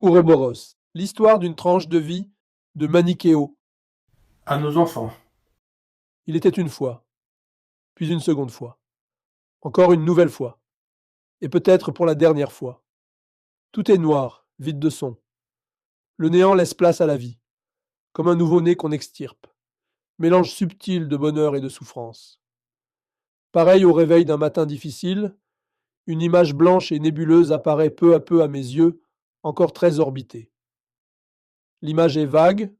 Ouroboros, l'histoire d'une tranche de vie de Manichéo. À nos enfants. Il était une fois, puis une seconde fois, encore une nouvelle fois, et peut-être pour la dernière fois. Tout est noir, vide de son. Le néant laisse place à la vie, comme un nouveau-né qu'on extirpe, mélange subtil de bonheur et de souffrance. Pareil au réveil d'un matin difficile, une image blanche et nébuleuse apparaît peu à peu à mes yeux, encore très orbitée. L'image est vague,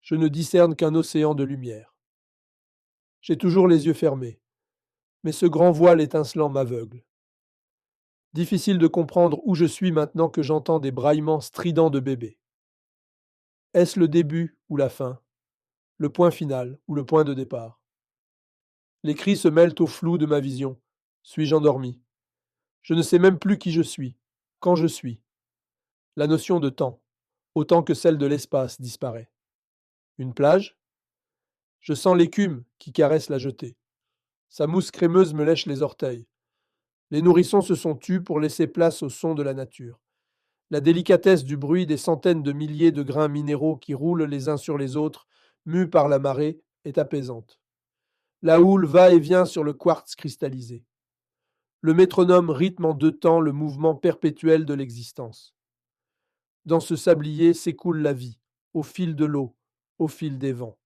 je ne discerne qu'un océan de lumière. J'ai toujours les yeux fermés, mais ce grand voile étincelant m'aveugle. Difficile de comprendre où je suis maintenant que j'entends des braillements stridents de bébé. Est-ce le début ou la fin, le point final ou le point de départ? Les cris se mêlent au flou de ma vision. Suis-je endormi? Je ne sais même plus qui je suis, quand je suis. La notion de temps, autant que celle de l'espace, disparaît. Une plage? Je sens l'écume qui caresse la jetée. Sa mousse crémeuse me lèche les orteils. Les nourrissons se sont tus pour laisser place au son de la nature. La délicatesse du bruit des centaines de milliers de grains minéraux qui roulent les uns sur les autres, mus par la marée, est apaisante. La houle va et vient sur le quartz cristallisé. Le métronome rythme en deux temps le mouvement perpétuel de l'existence. Dans ce sablier s'écoule la vie, au fil de l'eau, au fil des vents.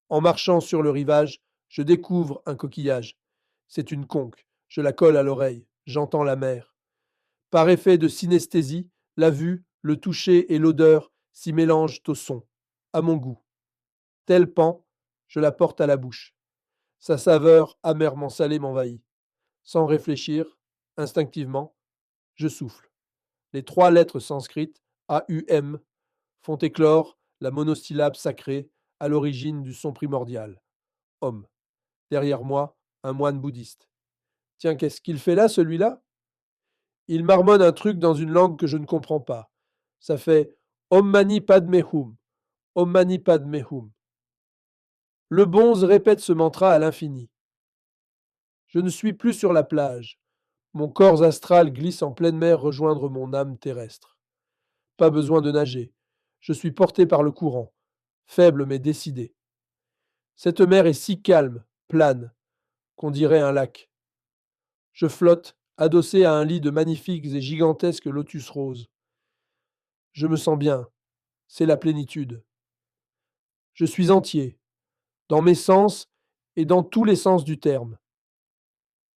En marchant sur le rivage, je découvre un coquillage. C'est une conque, je la colle à l'oreille, j'entends la mer. Par effet de synesthésie, la vue, le toucher et l'odeur s'y mélangent au son, à mon goût. Tel pan, je la porte à la bouche. Sa saveur amèrement salée m'envahit. Sans réfléchir, instinctivement, je souffle. Les trois lettres sanskrites, AUM, font éclore la monosyllabe sacrée à l'origine du son primordial. Om. Derrière moi, un moine bouddhiste. Tiens, qu'est-ce qu'il fait là, celui-là? Il marmonne un truc dans une langue que je ne comprends pas. Ça fait Om Mani Padme Hum. Om Mani Padme Hum. Le bonze répète ce mantra à l'infini. Je ne suis plus sur la plage. Mon corps astral glisse en pleine mer rejoindre mon âme terrestre. Pas besoin de nager. Je suis porté par le courant, faible mais décidé. Cette mer est si calme, plane, qu'on dirait un lac. Je flotte, adossé à un lit de magnifiques et gigantesques lotus roses. Je me sens bien, c'est la plénitude. Je suis entier, dans mes sens et dans tous les sens du terme.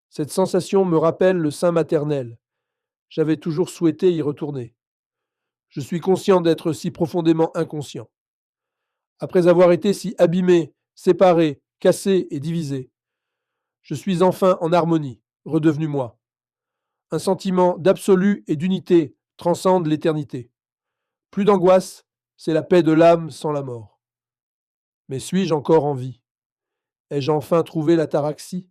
Cette sensation me rappelle le sein maternel. J'avais toujours souhaité y retourner. Je suis conscient d'être si profondément inconscient. Après avoir été si abîmé, séparé, cassé et divisé, je suis enfin en harmonie, redevenu moi. Un sentiment d'absolu et d'unité transcende l'éternité. Plus d'angoisse, c'est la paix de l'âme sans la mort. Mais suis-je encore en vie? Ai-je enfin trouvé l'ataraxie?